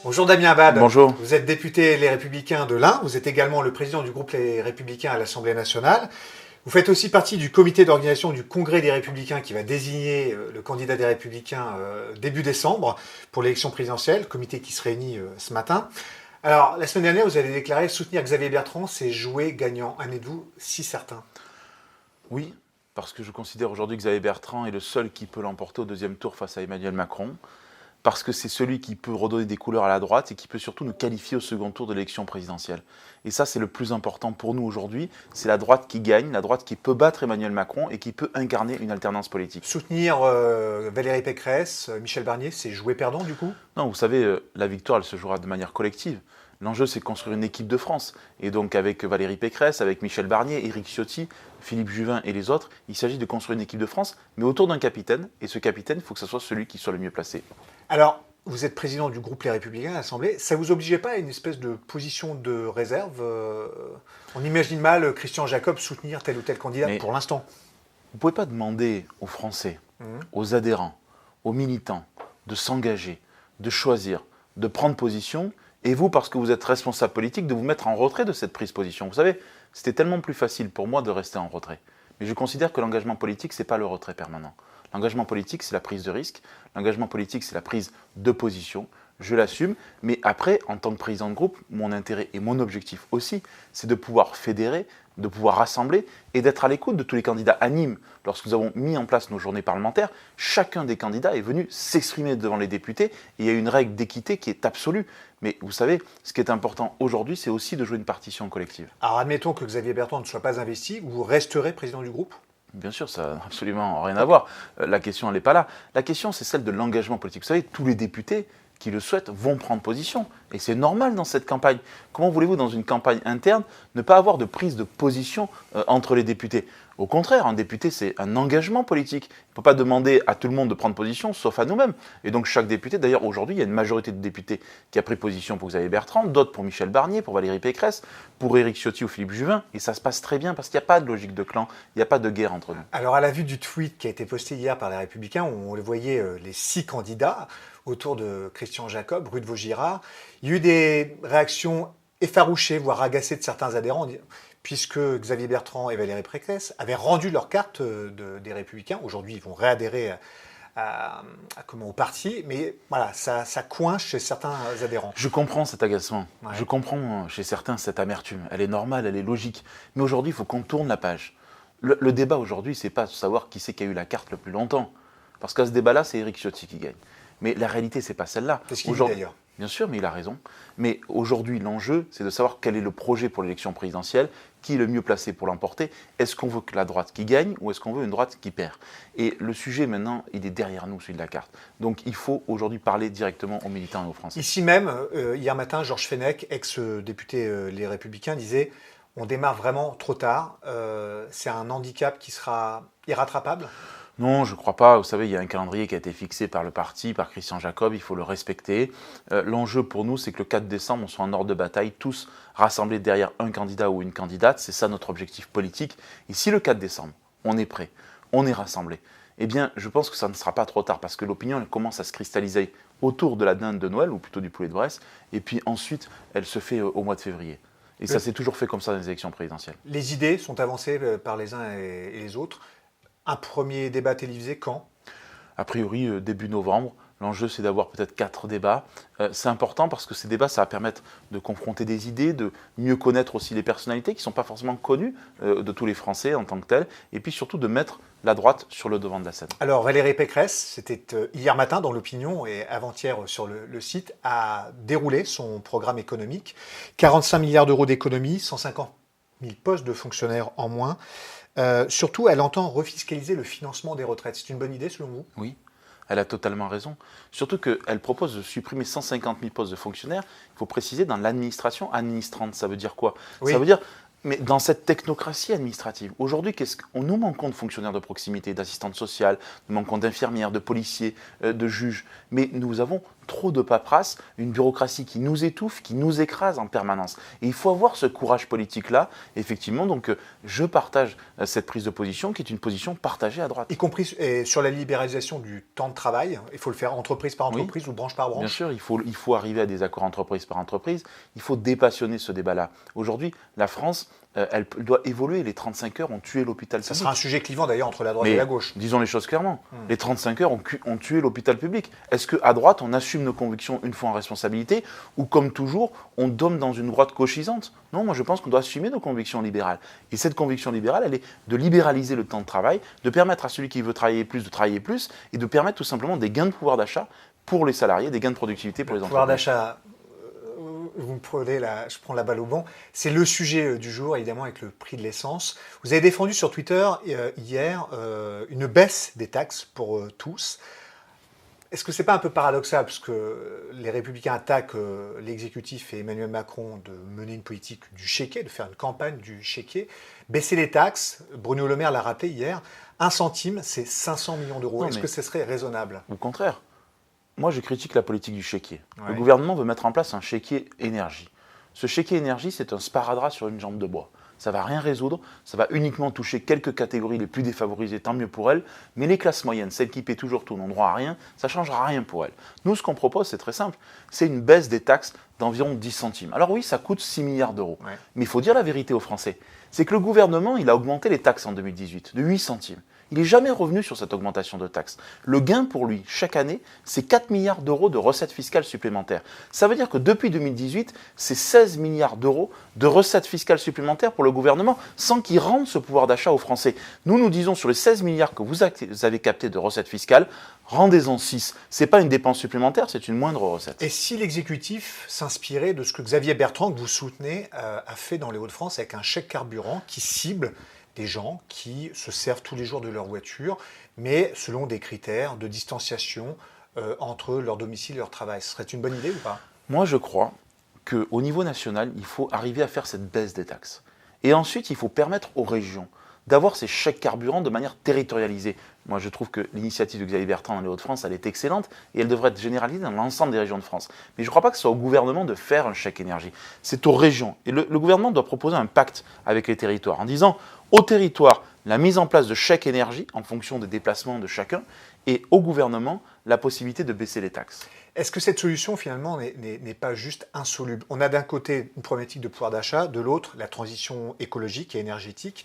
Bonjour Damien Abad, Bonjour. vous êtes député Les Républicains de l'Ain, vous êtes également le président du groupe Les Républicains à l'Assemblée nationale. Vous faites aussi partie du comité d'organisation du Congrès des Républicains qui va désigner le candidat des Républicains début décembre pour l'élection présidentielle, comité qui se réunit ce matin. Alors, la semaine dernière, vous avez déclaré soutenir Xavier Bertrand, c'est jouer gagnant. En êtes-vous si certain? Oui, parce que je considère aujourd'hui que Xavier Bertrand est le seul qui peut l'emporter au deuxième tour face à Emmanuel Macron, parce que c'est celui qui peut redonner des couleurs à la droite et qui peut surtout nous qualifier au second tour de l'élection présidentielle. Et ça, c'est le plus important pour nous aujourd'hui. C'est la droite qui gagne, la droite qui peut battre Emmanuel Macron et qui peut incarner une alternance politique. Soutenir Valérie Pécresse, Michel Barnier, c'est jouer perdant du coup? Non, vous savez, la victoire, elle se jouera de manière collective. L'enjeu, c'est de construire une équipe de France. Et donc, avec Valérie Pécresse, avec Michel Barnier, Éric Ciotti, Philippe Juvin et les autres, il s'agit de construire une équipe de France, mais autour d'un capitaine. Et ce capitaine, il faut que ce soit celui qui soit le mieux placé. Alors, vous êtes président du groupe Les Républicains à l'Assemblée. Ça vous obligeait pas à une espèce de position de réserve On imagine mal Christian Jacob soutenir tel ou tel candidat Mais pour l'instant. vous ne pouvez pas demander aux Français, Mhm. aux adhérents, aux militants de s'engager, de choisir, de prendre position, et vous, parce que vous êtes responsable politique, de vous mettre en retrait de cette prise de position. Vous savez, c'était tellement plus facile pour moi de rester en retrait. Mais je considère que l'engagement politique, ce n'est pas le retrait permanent. L'engagement politique, c'est la prise de risque. L'engagement politique, c'est la prise de position. Je l'assume. Mais après, en tant que président de groupe, mon intérêt et mon objectif aussi, c'est de pouvoir fédérer, de pouvoir rassembler et d'être à l'écoute de tous les candidats à Nîmes. Lorsque nous avons mis en place nos journées parlementaires, chacun des candidats est venu s'exprimer devant les députés et il y a une règle d'équité qui est absolue. Mais vous savez, ce qui est important aujourd'hui, c'est aussi de jouer une partition collective. Alors, admettons que Xavier Bertrand ne soit pas investi, vous resterez président du groupe? Bien sûr, ça n'a absolument rien à voir. La question, elle n'est pas là. La question, c'est celle de l'engagement politique. Vous savez, tous les députés qui le souhaitent vont prendre position. Et c'est normal dans cette campagne. Comment voulez-vous, dans une campagne interne, ne pas avoir de prise de position entre les députés? Au contraire, un député, c'est un engagement politique. Il ne peut pas demander à tout le monde de prendre position, sauf à nous-mêmes. Et donc chaque député, d'ailleurs aujourd'hui, il y a une majorité de députés qui a pris position pour Xavier Bertrand, d'autres pour Michel Barnier, pour Valérie Pécresse, pour Éric Ciotti ou Philippe Juvin. Et ça se passe très bien parce qu'il n'y a pas de logique de clan, il n'y a pas de guerre entre nous. Alors, à la vue du tweet qui a été posté hier par les Républicains, où on les voyait les 6 candidats autour de Christian Jacob, rue de Vaugirard, il y a eu des réactions effarouchées, voire agacées de certains adhérents, puisque Xavier Bertrand et Valérie Pécresse avaient rendu leur carte des Républicains. Aujourd'hui, ils vont réadhérer au parti, mais voilà, ça coince chez certains adhérents. Je comprends cet agacement, Ouais. je comprends chez certains cette amertume. Elle est normale, elle est logique. Mais aujourd'hui, il faut qu'on tourne la page. Le débat aujourd'hui, c'est pas de savoir qui c'est qui a eu la carte le plus longtemps. Parce qu'à ce débat-là, c'est Éric Ciotti qui gagne. Mais la réalité, c'est pas celle-là. C'est ce qu'il dit d'ailleurs. Bien sûr, mais il a raison. Mais aujourd'hui, l'enjeu, c'est de savoir quel est le projet pour l'élection présidentielle, qui est le mieux placé pour l'emporter. Est-ce qu'on veut que la droite qui gagne ou est-ce qu'on veut une droite qui perd? Et le sujet maintenant, il est derrière nous, celui de la carte. Donc il faut aujourd'hui parler directement aux militants et aux Français. Ici même, hier matin, Georges Fenech, ex-député Les Républicains, disait on démarre vraiment trop tard. C'est un handicap qui sera irrattrapable. Non, je ne crois pas. Vous savez, il y a un calendrier qui a été fixé par le parti, par Christian Jacob, il faut le respecter. L'enjeu pour nous, c'est que le 4 décembre, on soit en ordre de bataille, tous rassemblés derrière un candidat ou une candidate. C'est ça notre objectif politique. Et si le 4 décembre, on est prêt, on est rassemblés, eh bien, je pense que ça ne sera pas trop tard parce que l'opinion, elle commence à se cristalliser autour de la dinde de Noël, ou plutôt du poulet de Bresse, et puis ensuite, elle se fait au mois de février. Et ça s'est toujours fait comme ça dans les élections présidentielles. Les idées sont avancées par les uns et les autres. Un premier débat télévisé quand? A priori, début novembre. L'enjeu, c'est d'avoir peut-être 4 débats. C'est important parce que ces débats, ça va permettre de confronter des idées, de mieux connaître aussi les personnalités qui ne sont pas forcément connues de tous les Français en tant que telles, et puis surtout de mettre la droite sur le devant de la scène. Alors Valérie Pécresse, c'était hier matin dans l'opinion et avant-hier sur le site, a déroulé son programme économique. 45 milliards d'euros d'économie, 150 000 postes de fonctionnaires en moins. Surtout, elle entend refiscaliser le financement des retraites. C'est une bonne idée selon vous? Oui, elle a totalement raison. Surtout qu'elle propose de supprimer 150 000 postes de fonctionnaires. Il faut préciser dans l'administration administrante. Ça veut dire quoi? Oui. Ça veut dire, mais dans cette technocratie administrative, aujourd'hui, nous manquons de fonctionnaires de proximité, d'assistantes sociales, nous manquons d'infirmières, de policiers, de juges. Mais nous avons trop de paperasse, une bureaucratie qui nous étouffe, qui nous écrase en permanence. Et il faut avoir ce courage politique-là. Effectivement, donc je partage cette prise de position qui est une position partagée à droite. Y compris sur la libéralisation du temps de travail, il faut le faire entreprise par entreprise ou branche par branche. Bien sûr, il faut arriver à des accords entreprise par entreprise. Il faut dépassionner ce débat-là. Aujourd'hui, la France, elle doit évoluer. Les 35 heures ont tué l'hôpital public. Ça sera un sujet clivant d'ailleurs entre la droite et la gauche. Disons les choses clairement. Les 35 heures ont tué l'hôpital public. Est-ce qu'à droite, on assume nos convictions une fois en responsabilité ou comme toujours, on donne dans une droite gauchisante? Non, moi je pense qu'on doit assumer nos convictions libérales. Et cette conviction libérale, elle est de libéraliser le temps de travail, de permettre à celui qui veut travailler plus de travailler plus et de permettre tout simplement des gains de pouvoir d'achat pour les salariés, des gains de productivité pour les entreprises. Pouvoir d'achat, je prends la balle au bon. C'est le sujet du jour, évidemment, avec le prix de l'essence. Vous avez défendu sur Twitter hier une baisse des taxes pour tous. Est-ce que ce n'est pas un peu paradoxal, parce que les Républicains attaquent l'exécutif et Emmanuel Macron de mener une politique du chéquier, de faire une campagne du chéquier, baisser les taxes, Bruno Le Maire l'a rappelé hier, 1 centime, c'est 500 millions d'euros. Est-ce que ce serait raisonnable? Au contraire. Moi, je critique la politique du chéquier. Ouais. Le gouvernement veut mettre en place un chéquier énergie. Ce chéquier énergie, c'est un sparadrap sur une jambe de bois. Ça ne va rien résoudre, ça va uniquement toucher quelques catégories les plus défavorisées, tant mieux pour elles, mais les classes moyennes, celles qui paient toujours tout, n'ont droit à rien, ça ne changera rien pour elles. Nous, ce qu'on propose, c'est très simple, c'est une baisse des taxes d'environ 10 centimes. Alors oui, ça coûte 6 milliards d'euros, mais il faut dire la vérité aux Français, c'est que le gouvernement, il a augmenté les taxes en 2018 de 8 centimes. Il n'est jamais revenu sur cette augmentation de taxes. Le gain pour lui, chaque année, c'est 4 milliards d'euros de recettes fiscales supplémentaires. Ça veut dire que depuis 2018, c'est 16 milliards d'euros de recettes fiscales supplémentaires pour le gouvernement, sans qu'il rende ce pouvoir d'achat aux Français. Nous disons sur les 16 milliards que vous avez captés de recettes fiscales, rendez-en 6. Ce n'est pas une dépense supplémentaire, c'est une moindre recette. Et si l'exécutif s'inspirait de ce que Xavier Bertrand, que vous soutenez, a fait dans les Hauts-de-France avec un chèque carburant qui cible des gens qui se servent tous les jours de leur voiture, mais selon des critères de distanciation entre leur domicile et leur travail. Ce serait une bonne idée ou pas? Moi, je crois qu'au niveau national, il faut arriver à faire cette baisse des taxes. Et ensuite, il faut permettre aux régions d'avoir ces chèques carburants de manière territorialisée. Moi, je trouve que l'initiative de Xavier Bertrand dans les Hauts-de-France, elle est excellente et elle devrait être généralisée dans l'ensemble des régions de France. Mais je ne crois pas que ce soit au gouvernement de faire un chèque énergie. C'est aux régions. Et le gouvernement doit proposer un pacte avec les territoires en disant au territoire la mise en place de chèques énergie en fonction des déplacements de chacun et au gouvernement la possibilité de baisser les taxes. Est-ce que cette solution, finalement, n'est pas juste insoluble? On a d'un côté une problématique de pouvoir d'achat, de l'autre la transition écologique et énergétique.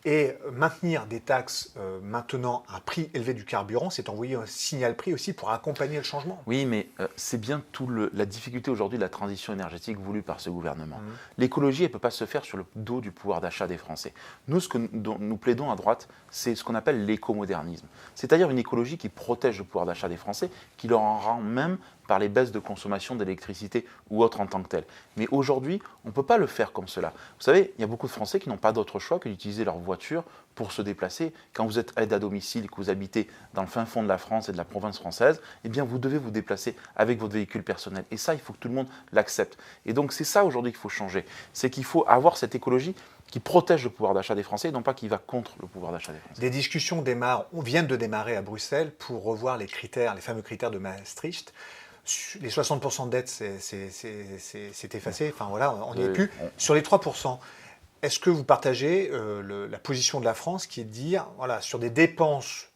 Et maintenir des taxes maintenant à un prix élevé du carburant, c'est envoyer un signal prix aussi pour accompagner le changement. Oui, mais c'est bien la difficulté aujourd'hui de la transition énergétique voulue par ce gouvernement. L'écologie, elle ne peut pas se faire sur le dos du pouvoir d'achat des Français. Nous, dont nous plaidons à droite, c'est ce qu'on appelle l'écomodernisme. C'est-à-dire une écologie qui protège le pouvoir d'achat des Français, qui leur en rend même par les baisses de consommation d'électricité ou autre en tant que telle. Mais aujourd'hui, on ne peut pas le faire comme cela. Vous savez, il y a beaucoup de Français qui n'ont pas d'autre choix que d'utiliser leur voiture pour se déplacer. Quand vous êtes aide à domicile et que vous habitez dans le fin fond de la France et de la province française, eh bien vous devez vous déplacer avec votre véhicule personnel. Et ça, il faut que tout le monde l'accepte. Et donc c'est ça aujourd'hui qu'il faut changer. C'est qu'il faut avoir cette écologie qui protège le pouvoir d'achat des Français et non pas qui va contre le pouvoir d'achat des Français. Des discussions viennent de démarrer à Bruxelles pour revoir les critères, les fameux critères de Maastricht. Les 60% de dette, c'est effacé. Enfin voilà, on n'y est plus. Sur les 3%, est-ce que vous partagez la position de la France qui est de dire, voilà, sur des dépenses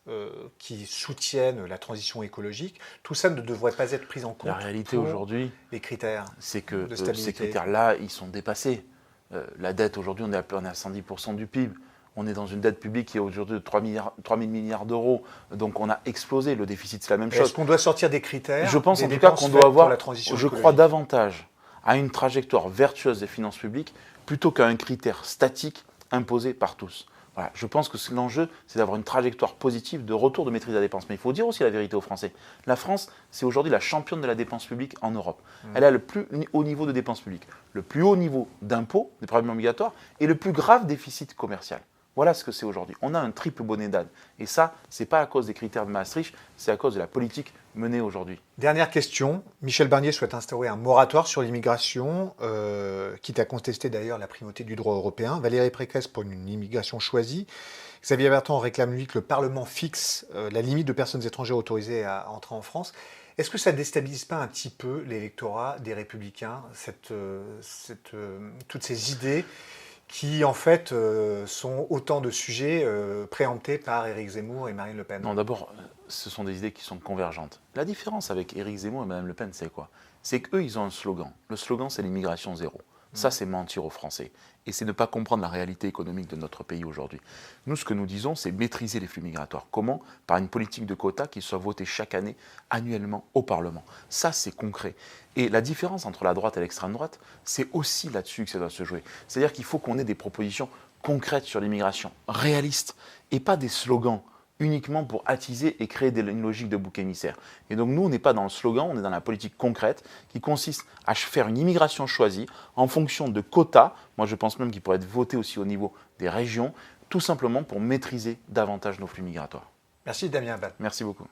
qui soutiennent la transition écologique, tout ça ne devrait pas être pris en compte? La réalité aujourd'hui, les critères c'est que de stabilité. Ces critères-là, ils sont dépassés. La dette, aujourd'hui, on est à 110% du PIB. On est dans une dette publique qui est aujourd'hui de 3 000 milliards d'euros. Donc on a explosé. Le déficit, c'est la même chose. Est-ce qu'on doit sortir des critères? Je pense en tout cas qu'on doit avoir, je crois davantage à une trajectoire vertueuse des finances publiques plutôt qu'à un critère statique imposé par tous. Voilà, je pense que l'enjeu, c'est d'avoir une trajectoire positive de retour de maîtrise de la dépense. Mais il faut dire aussi la vérité aux Français. La France, c'est aujourd'hui la championne de la dépense publique en Europe. Elle a le plus haut niveau de dépenses publiques, le plus haut niveau d'impôts, des prélèvements obligatoires, et le plus grave déficit commercial. Voilà ce que c'est aujourd'hui. On a un triple bonnet d'âne. Et ça, ce n'est pas à cause des critères de Maastricht, c'est à cause de la politique menée aujourd'hui. Dernière question. Michel Barnier souhaite instaurer un moratoire sur l'immigration, quitte à contester d'ailleurs la primauté du droit européen. Valérie Pécresse pour une immigration choisie. Xavier Bertrand réclame, lui, que le Parlement fixe la limite de personnes étrangères autorisées à entrer en France. Est-ce que ça ne déstabilise pas un petit peu l'électorat des Républicains, toutes ces idées qui, en fait, sont autant de sujets préemptés par Éric Zemmour et Marine Le Pen? Non, d'abord, ce sont des idées qui sont convergentes. La différence avec Éric Zemmour et Mme Le Pen, c'est quoi? C'est qu'eux, ils ont un slogan. Le slogan, c'est l'immigration zéro. Ça, c'est mentir aux Français. Et c'est ne pas comprendre la réalité économique de notre pays aujourd'hui. Nous, ce que nous disons, c'est maîtriser les flux migratoires. Comment? Par une politique de quotas qui soit votée chaque année, annuellement, au Parlement. Ça, c'est concret. Et la différence entre la droite et l'extrême droite, c'est aussi là-dessus que ça doit se jouer. C'est-à-dire qu'il faut qu'on ait des propositions concrètes sur l'immigration, réalistes, et pas des slogans uniquement pour attiser et créer une logique de bouc émissaire. Et donc nous, on n'est pas dans le slogan, on est dans la politique concrète qui consiste à faire une immigration choisie en fonction de quotas. Moi, je pense même qu'il pourrait être voté aussi au niveau des régions, tout simplement pour maîtriser davantage nos flux migratoires. Merci Damien Abad. Merci beaucoup.